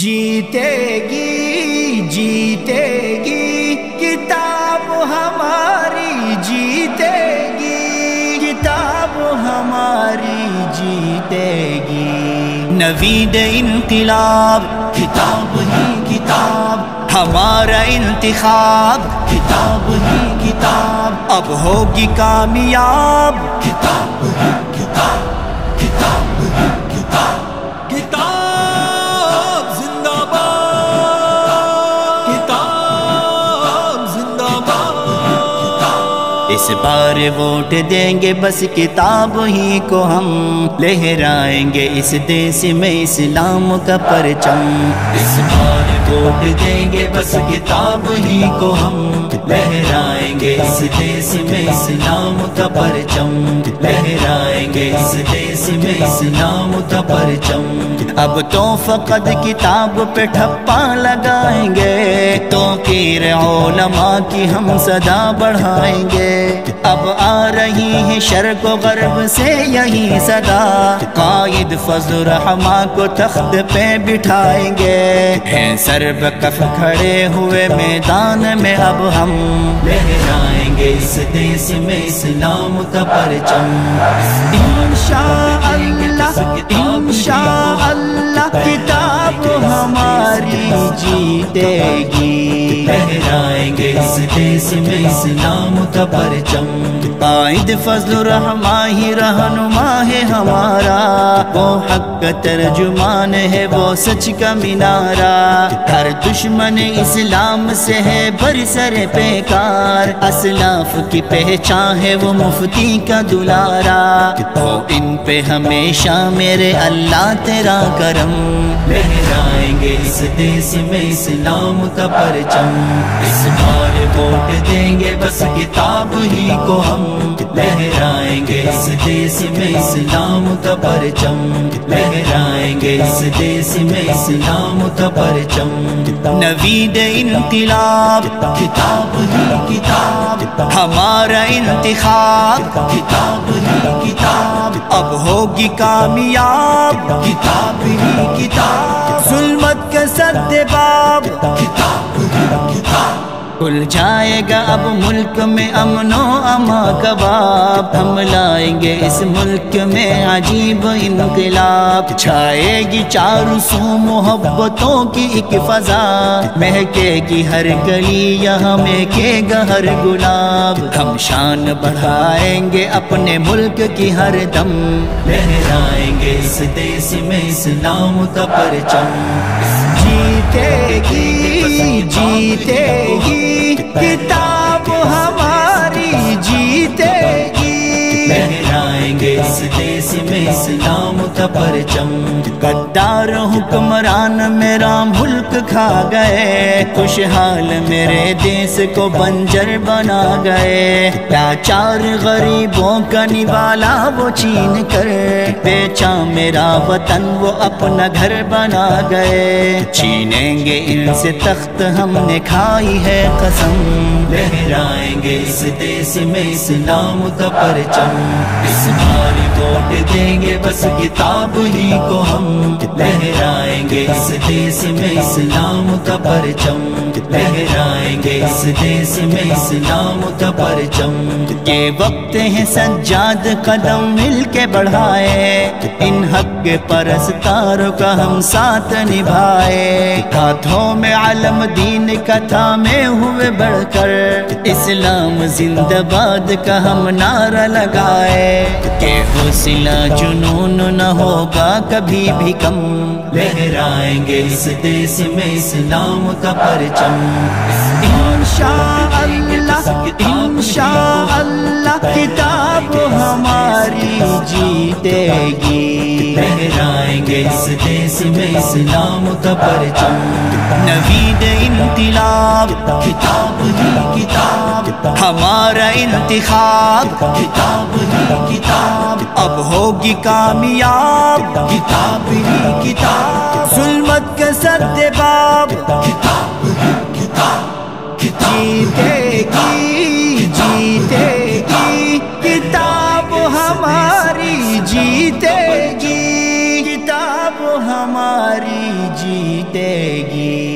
जीतेगी जीतेगी किताब हमारी जीतेगी, किताब हमारी जीतेगी। नवीद इनकलाब किताब ही किताब, हमारा इंतिखाब किताब ही किताब, अब होगी कामयाब किताब ही किताब, किताब ही किताब। किताब जिंदाबाद, किताब जिंदाबाद। इस बार वोट देंगे बस किताब ही को हम, लहराएंगे इस देश में इस्लाम का परचम। इस बार वोट देंगे बस किताब ही को हम, लहराएंगे इस देश में इस्लाम का परचम, लहराएंगे इस देश में इस्लाम का परचम। अब तो फकत किताब पे ठप्पा लगाएंगे, तो कीर उलमा की हम सदा बढ़ाएंगे। अब आ रही है शर्क़ व ग़र्ब से यही सदा, कायद फज़्ल रहमा को तख्त पे बिठाएंगे। हैं सर बकफ खड़े हुए मैदान में अब हम, लहराएंगे इस देश में इस्लाम का परचम। इंशाअल्लाह इंशाअल्लाह किताब हमारी जीतेगी, लहराएंगे इस देश में इस्लाम का परचम। कायद फज़्ल रहमा ही रहनुमा है हमारा, वो हक का तर्जुमान है, वो सच का मीनारा। हर दुश्मन इस्लाम से है बरसर बेकार, असलाफ की पहचान है वो मुफ्ती का दुलारा। तो इन पे हमेशा मेरे अल्लाह तेरा करम, लहराएंगे इस देश में इस्लाम का परचम। इस बार वोट देंगे बस किताब ही को हम, लहराएंगे इस देश में इस्लाम का परचम, लहराएंगे इस देश में इस्लाम का परचम। नवीद इनकलाब किताब ही किताब, हमारा इंतिखाब किताब ही किताब, अब होगी कामयाब किताब ही किताब। जुल्मत का सद्देबाब किताब ही किताब, खुल जाएगा अब मुल्क में अमनो अमा कबाब। हम लाएंगे इस मुल्क में अजीब इनकलाब, छाएगी चारों सू मोहब्बतों की एक फजा, महकेगी हर गली यहाँ महकेगा हर गुलाब। हम शान बढ़ाएंगे अपने मुल्क की हर दम, लहराएंगे इस देश में इस्लाम का परचम। जीतेगी जीतेगी किताब हमारी जीतेगी, लहराएंगे इस देश में इस्लाम का परचम। गद्दार हुक्मरान मेरा मुल्क खा गए, खुशहाल मेरे देश को बंजर बना गए। लाचार गरीबों का निवाला वो छीन कर, बेचा मेरा वतन वो अपना घर बना गए। छीनेंगे इनसे तख्त हमने खाई है कसम, लहराएंगे इस देश में इस्लाम का परचम। इस बार वोट देंगे बस किताब ही को हम, लहराएंगे इस देश में इस्लाम का परचम, लहराएंगे इस देश में इस्लाम का परचम। ये वक्त है सज्जाद कदम मिल के बढ़ाए, इन हक के परस्तारों का हम साथ निभाए। हाथों में आलम दीन कथा में हुए बढ़कर, इस्लाम जिंदाबाद का हम नारा लगाए। के हौसला जुनून न होगा कभी भी कम, लहराएंगे इस देश में इस्लाम का परचम। इंशाअल्लाह इंशाअल्लाह किताब हमारी जीतेगी, लहराएंगे इस देश में इस्लाम का परचम। नवीद इनकलाब किताब ही किताब, हमारा इंतिखाब किताब ही किताब, अब होगी कामयाब किताब ही किताब। जुल्मत का सद्देबाब किताब ही किताब, जीतेगी जीतेगी किताब हमारी जीतेगी, किताब हमारी جیتے گی۔